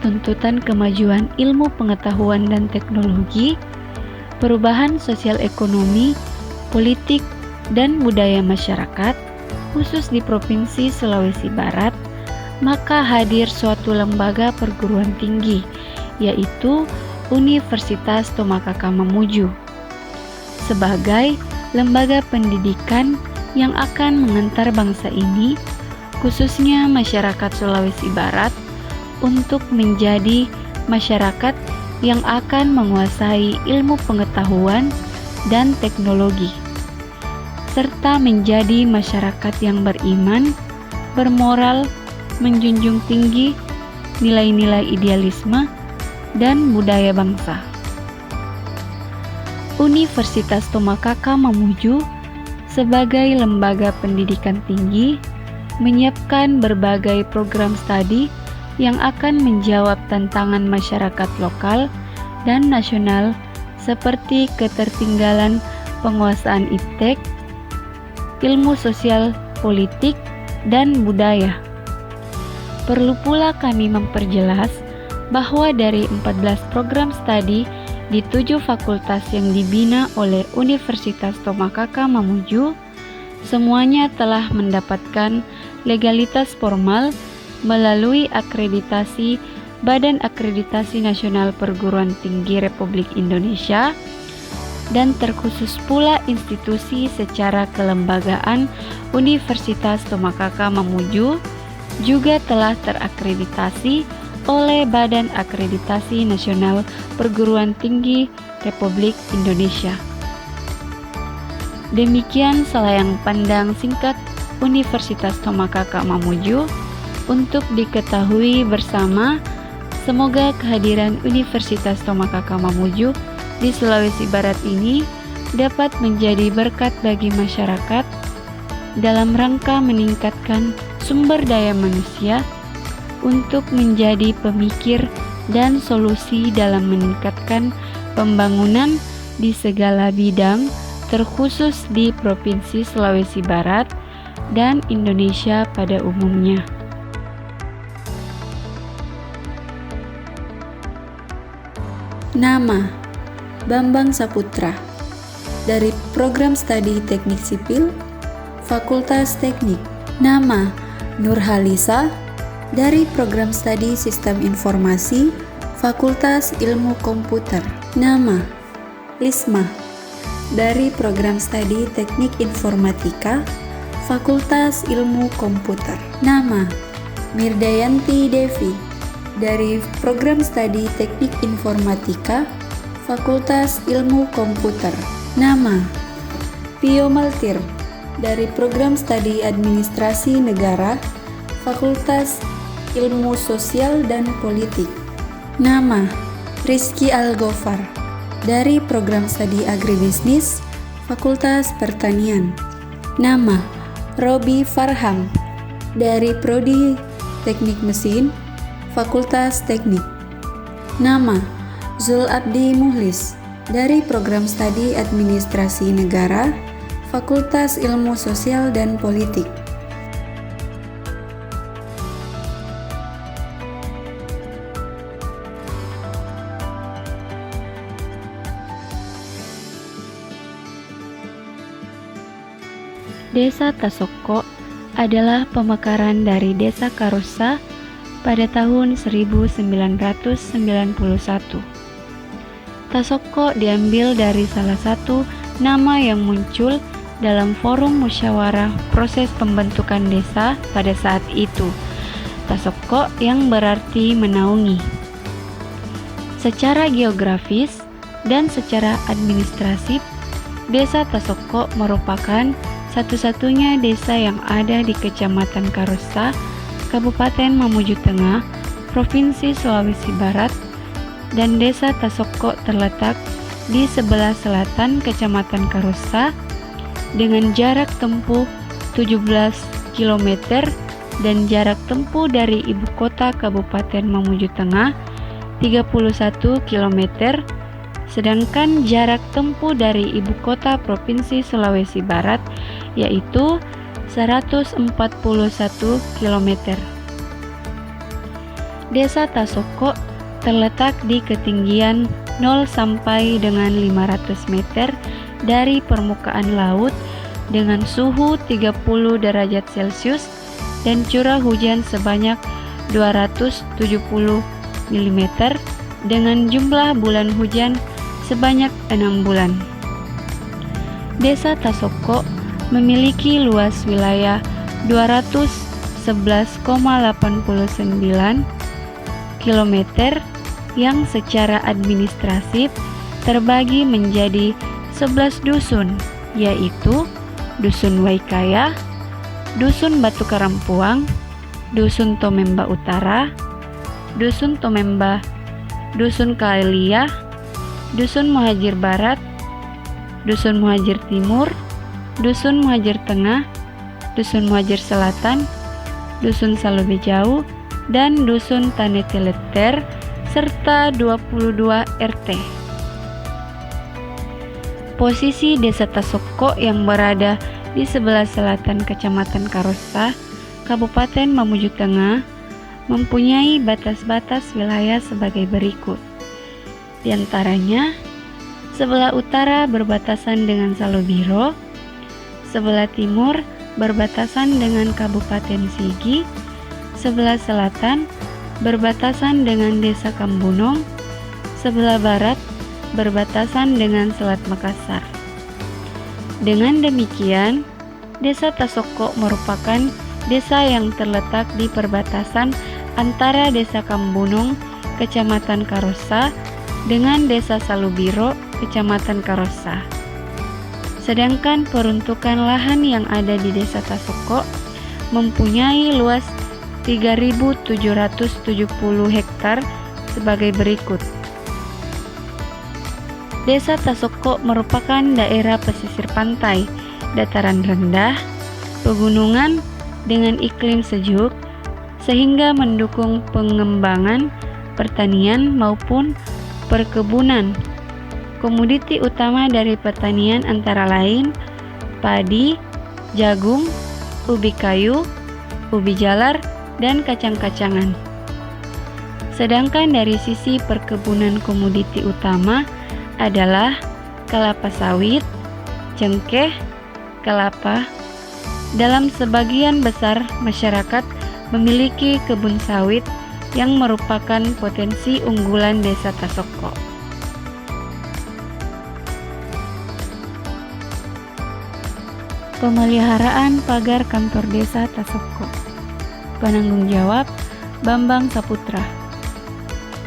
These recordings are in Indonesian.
tuntutan kemajuan ilmu pengetahuan dan teknologi, perubahan sosial ekonomi, politik, dan budaya masyarakat, khusus di Provinsi Sulawesi Barat, maka hadir suatu lembaga perguruan tinggi, yaitu Universitas Tomakaka Mamuju, sebagai lembaga pendidikan yang akan mengantar bangsa ini, khususnya masyarakat Sulawesi Barat, untuk menjadi masyarakat yang akan menguasai ilmu pengetahuan dan teknologi, serta menjadi masyarakat yang beriman, bermoral, menjunjung tinggi nilai-nilai idealisme dan budaya bangsa. Universitas Tomakaka Mamuju sebagai lembaga pendidikan tinggi menyiapkan berbagai program studi yang akan menjawab tantangan masyarakat lokal dan nasional seperti ketertinggalan penguasaan iptek, ilmu sosial, politik, dan budaya. Perlu pula kami memperjelas bahwa dari 14 program studi di 7 fakultas yang dibina oleh Universitas Tomakaka Mamuju, semuanya telah mendapatkan legalitas formal melalui akreditasi Badan Akreditasi Nasional Perguruan Tinggi Republik Indonesia, dan terkhusus pula institusi secara kelembagaan Universitas Tomakaka Mamuju juga telah terakreditasi oleh Badan Akreditasi Nasional Perguruan Tinggi Republik Indonesia. Demikian selayang pandang singkat Universitas Tomakaka Mamuju untuk diketahui bersama. Semoga kehadiran Universitas Tomakaka Mamuju di Sulawesi Barat ini dapat menjadi berkat bagi masyarakat dalam rangka meningkatkan sumber daya manusia untuk menjadi pemikir dan solusi dalam meningkatkan pembangunan di segala bidang, terkhusus di Provinsi Sulawesi Barat dan Indonesia pada umumnya. Nama: Bambang Saputra, dari Program Studi Teknik Sipil, Fakultas Teknik. Nama: Nurhalisa, dari Program Studi Sistem Informasi, Fakultas Ilmu Komputer. Nama: Lisma, dari Program Studi Teknik Informatika, Fakultas Ilmu Komputer. Nama: Mirdayanti Devi, dari Program Studi Teknik Informatika, Fakultas Ilmu Komputer. Nama: Pio Maltir, dari Program Studi Administrasi Negara, Fakultas Ilmu Sosial dan Politik. Nama: Rizky Algofar, dari Program Studi Agribisnis, Fakultas Pertanian. Nama: Robi Farham, dari Prodi Teknik Mesin, Fakultas Teknik. Nama: Zul Abdi Muhlis, dari Program Studi Administrasi Negara, Fakultas Ilmu Sosial dan Politik. Desa Tasoko adalah pemekaran dari Desa Karosa pada tahun 1991. Tasoko diambil dari salah satu nama yang muncul dalam forum musyawarah proses pembentukan desa pada saat itu. Tasoko yang berarti menaungi. Secara geografis dan secara administratif, Desa Tasoko merupakan satu-satunya desa yang ada di Kecamatan Karosa, Kabupaten Mamuju Tengah, Provinsi Sulawesi Barat, dan Desa Tasoko terletak di sebelah selatan Kecamatan Karosa dengan jarak tempuh 17 km dan jarak tempuh dari ibu kota Kabupaten Mamuju Tengah 31 km, sedangkan jarak tempuh dari ibu kota Provinsi Sulawesi Barat yaitu 141 km. Desa Tasoko terletak di ketinggian 0 sampai dengan 500 meter dari permukaan laut dengan suhu 30 derajat Celcius dan curah hujan sebanyak 270 mm dengan jumlah bulan hujan sebanyak 6 bulan. Desa Tasoko memiliki luas wilayah 211,89 km yang secara administratif terbagi menjadi 11 dusun, yaitu Dusun Waikaya, Dusun Batu Karampuang, Dusun Tomemba Utara, Dusun Tomemba, Dusun Kaelia, Dusun Muhajir Barat, Dusun Muhajir Timur, Dusun Muhajir Tengah, Dusun Muhajir Selatan, Dusun Salobejau, dan Dusun Taneteleter, serta 22 RT. Posisi Desa Tasoko yang berada di sebelah selatan Kecamatan Karossa, Kabupaten Mamuju Tengah, mempunyai batas-batas wilayah sebagai berikut. Di antaranya, sebelah utara berbatasan dengan Salobiro, sebelah timur berbatasan dengan Kabupaten Sigi, sebelah selatan berbatasan dengan Desa Kambunong, sebelah barat berbatasan dengan Selat Makassar. Dengan demikian, Desa Tasoko merupakan desa yang terletak di perbatasan antara Desa Kambunong, Kecamatan Karossa, dengan Desa Salubiro, Kecamatan Karossa. Sedangkan peruntukan lahan yang ada di Desa Tasoko mempunyai luas 3.770 hektar sebagai berikut. Desa Tasoko merupakan daerah pesisir pantai, dataran rendah, pegunungan dengan iklim sejuk, sehingga mendukung pengembangan pertanian maupun perkebunan. Komoditi utama dari pertanian antara lain padi, jagung, ubi kayu, ubi jalar, dan kacang-kacangan. Sedangkan dari sisi perkebunan komoditi utama adalah kelapa sawit, cengkeh, kelapa. Dalam sebagian besar masyarakat memiliki kebun sawit yang merupakan potensi unggulan Desa Tasoko. Pemeliharaan pagar kantor Desa Tasoko. Penanggung jawab Bambang Saputra.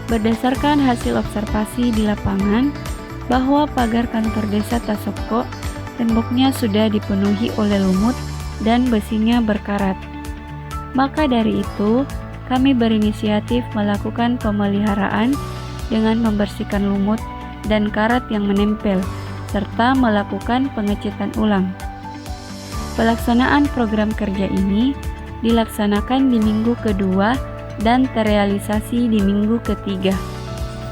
Berdasarkan hasil observasi di lapangan bahwa pagar kantor Desa Tasoko temboknya sudah dipenuhi oleh lumut dan besinya berkarat. Maka dari itu, kami berinisiatif melakukan pemeliharaan dengan membersihkan lumut dan karat yang menempel, serta melakukan pengecetan ulang. Pelaksanaan program kerja ini dilaksanakan di minggu kedua dan terrealisasi di minggu ketiga.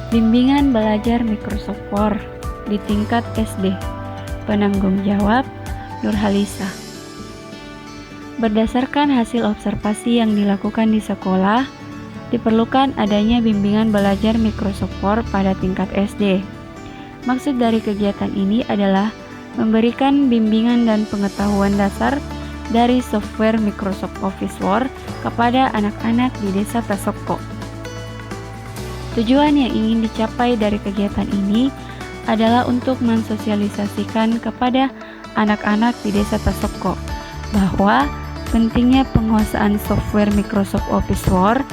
Bimbingan belajar Microsoft Word di tingkat SD. Penanggung jawab Nurhalisa. Berdasarkan hasil observasi yang dilakukan di sekolah, diperlukan adanya bimbingan belajar Microsoft Word pada tingkat SD. Maksud dari kegiatan ini adalah memberikan bimbingan dan pengetahuan dasar dari software Microsoft Office Word kepada anak-anak di Desa Tasoko. Tujuan yang ingin dicapai dari kegiatan ini adalah untuk mensosialisasikan kepada anak-anak di Desa Tasoko bahwa pentingnya penguasaan software Microsoft Office Word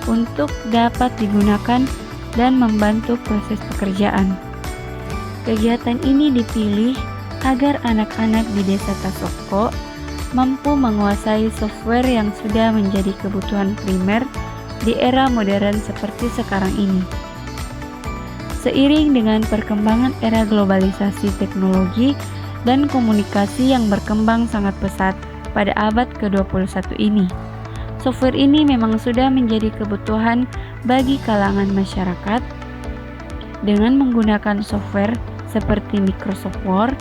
untuk dapat digunakan dan membantu proses pekerjaan. Kegiatan ini dipilih agar anak-anak di Desa Tasoko mampu menguasai software yang sudah menjadi kebutuhan primer di era modern seperti sekarang ini. Seiring dengan perkembangan era globalisasi teknologi dan komunikasi yang berkembang sangat pesat pada abad ke-21 ini, software ini memang sudah menjadi kebutuhan bagi kalangan masyarakat. Dengan menggunakan software seperti Microsoft Word,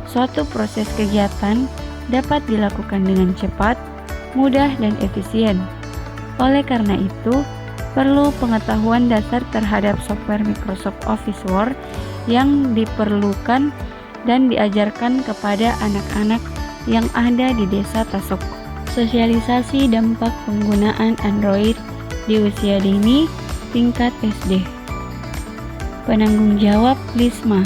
suatu proses kegiatan dapat dilakukan dengan cepat, mudah, dan efisien. Oleh karena itu, perlu pengetahuan dasar terhadap software Microsoft Office Word yang diperlukan dan diajarkan kepada anak-anak yang ada di desa Tasoko. Sosialisasi dampak penggunaan Android di usia dini tingkat SD. Penanggung jawab Lisma.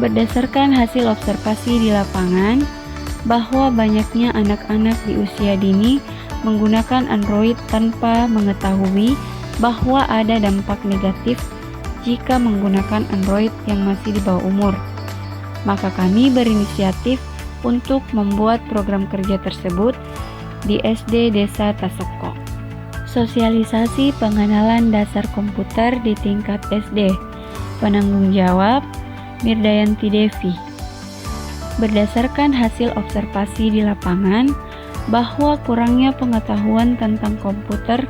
Berdasarkan hasil observasi di lapangan, bahwa banyaknya anak-anak di usia dini menggunakan Android tanpa mengetahui bahwa ada dampak negatif jika menggunakan Android yang masih di bawah umur. Maka kami berinisiatif untuk membuat program kerja tersebut di SD Desa Tasoko. Sosialisasi pengenalan dasar komputer di tingkat SD. Penanggung jawab Mirdayanti Devi. Berdasarkan hasil observasi di lapangan bahwa kurangnya pengetahuan tentang komputer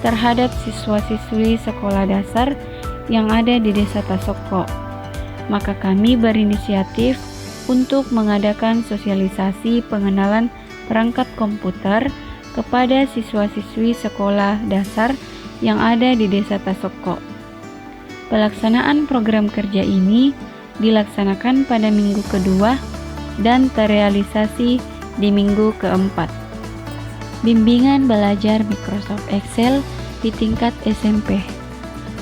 terhadap siswa-siswi sekolah dasar yang ada di Desa Tasoko, maka kami berinisiatif untuk mengadakan sosialisasi pengenalan perangkat komputer kepada siswa-siswi sekolah dasar yang ada di Desa Tasoko. Pelaksanaan program kerja ini dilaksanakan pada minggu kedua dan terrealisasi di minggu keempat. Bimbingan belajar Microsoft Excel di tingkat SMP.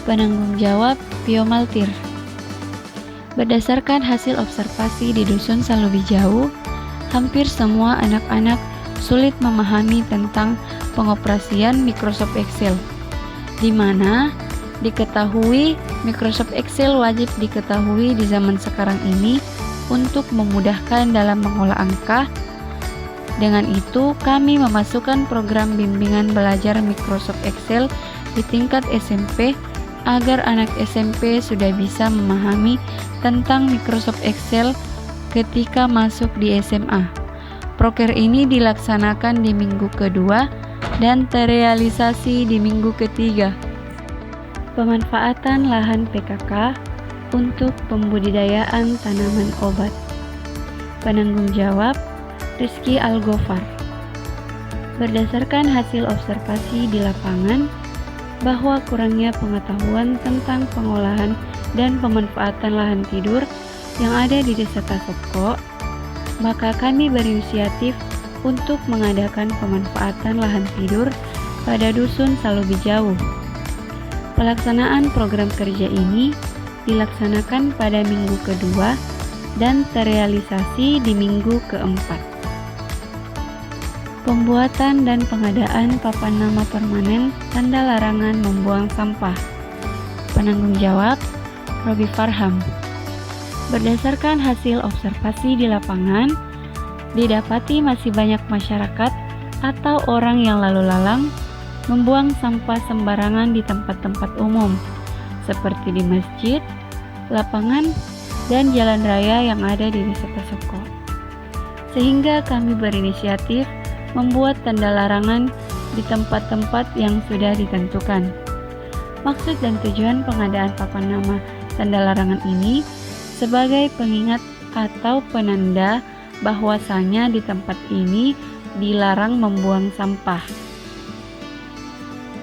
Penanggung jawab Pio Maltir. Berdasarkan hasil observasi di Dusun Salubijau, hampir semua anak-anak sulit memahami tentang pengoperasian Microsoft Excel, di mana diketahui Microsoft Excel wajib diketahui di zaman sekarang ini untuk memudahkan dalam mengolah angka. Dengan itu, kami memasukkan program bimbingan belajar Microsoft Excel di tingkat SMP agar anak SMP sudah bisa memahami tentang Microsoft Excel ketika masuk di SMA. Proker ini dilaksanakan di minggu kedua dan terrealisasi di minggu ketiga. Pemanfaatan lahan PKK untuk pembudidayaan tanaman obat. Penanggung jawab Rizky Algofar. Berdasarkan hasil observasi di lapangan bahwa kurangnya pengetahuan tentang pengolahan dan pemanfaatan lahan tidur yang ada di Desa Tasoko, maka kami berinisiatif untuk mengadakan pemanfaatan lahan tidur pada Dusun Salubijau. Pelaksanaan program kerja ini dilaksanakan pada minggu kedua dan terrealisasi di minggu keempat. Pembuatan dan pengadaan papan nama permanen tanda larangan membuang sampah. Penanggung jawab Robi Farham. Berdasarkan hasil observasi di lapangan, didapati masih banyak masyarakat atau orang yang lalu lalang membuang sampah sembarangan di tempat-tempat umum, seperti di masjid, lapangan, dan jalan raya yang ada di Desa Tasoko. Sehingga kami berinisiatif membuat tanda larangan di tempat-tempat yang sudah ditentukan. Maksud dan tujuan pengadaan papan nama tanda larangan ini sebagai pengingat atau penanda bahwasanya di tempat ini dilarang membuang sampah.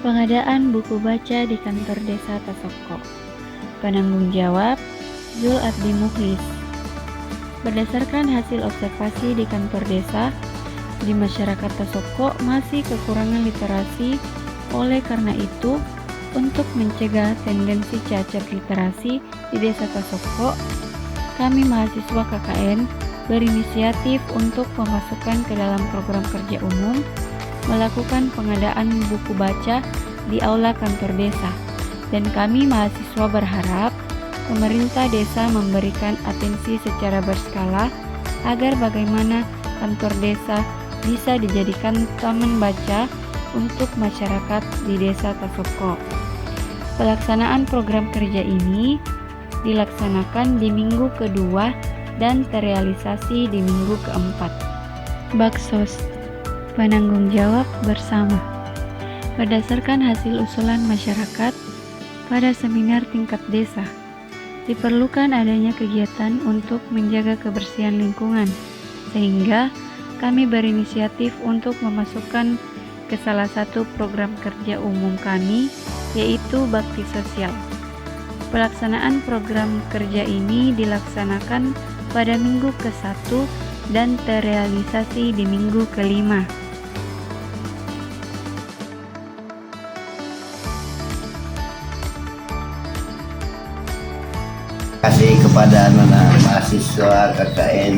Pengadaan buku baca di kantor Desa Tasoko. Penanggung jawab Zul Abdi Mukhlis. Berdasarkan hasil observasi di kantor desa, di masyarakat Tasoko masih kekurangan literasi. Oleh karena itu, untuk mencegah tendensi cacat literasi di Desa Tasoko, kami mahasiswa KKN berinisiatif untuk memasukkan ke dalam program kerja umum melakukan pengadaan buku baca di aula kantor desa, dan kami mahasiswa berharap pemerintah desa memberikan atensi secara berskala agar bagaimana kantor desa bisa dijadikan taman baca untuk masyarakat di Desa Tasoko. Pelaksanaan program kerja ini dilaksanakan di minggu kedua dan terrealisasi di minggu keempat. Baksos, penanggung jawab bersama. Berdasarkan hasil usulan masyarakat pada seminar tingkat desa, diperlukan adanya kegiatan untuk menjaga kebersihan lingkungan, sehingga kami berinisiatif untuk memasukkan ke ke salah satu program kerja umum kami, yaitu bakti sosial. Pelaksanaan program kerja ini dilaksanakan pada minggu ke-1 dan terrealisasi di minggu ke-5. Terima kasih kepada anak mahasiswa KKN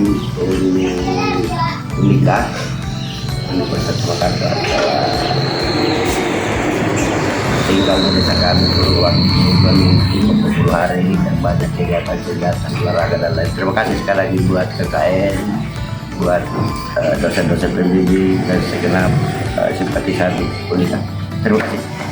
Unika Universitas Makassar tinggal di desa kami waktu 50 hari dan banyak kegiatan-kegiatan olahraga dan lain. Terima kasih sekali lagi buat KKN, buat dosen-dosen pendidik dan segenap simpatisan Unika. Terima kasih.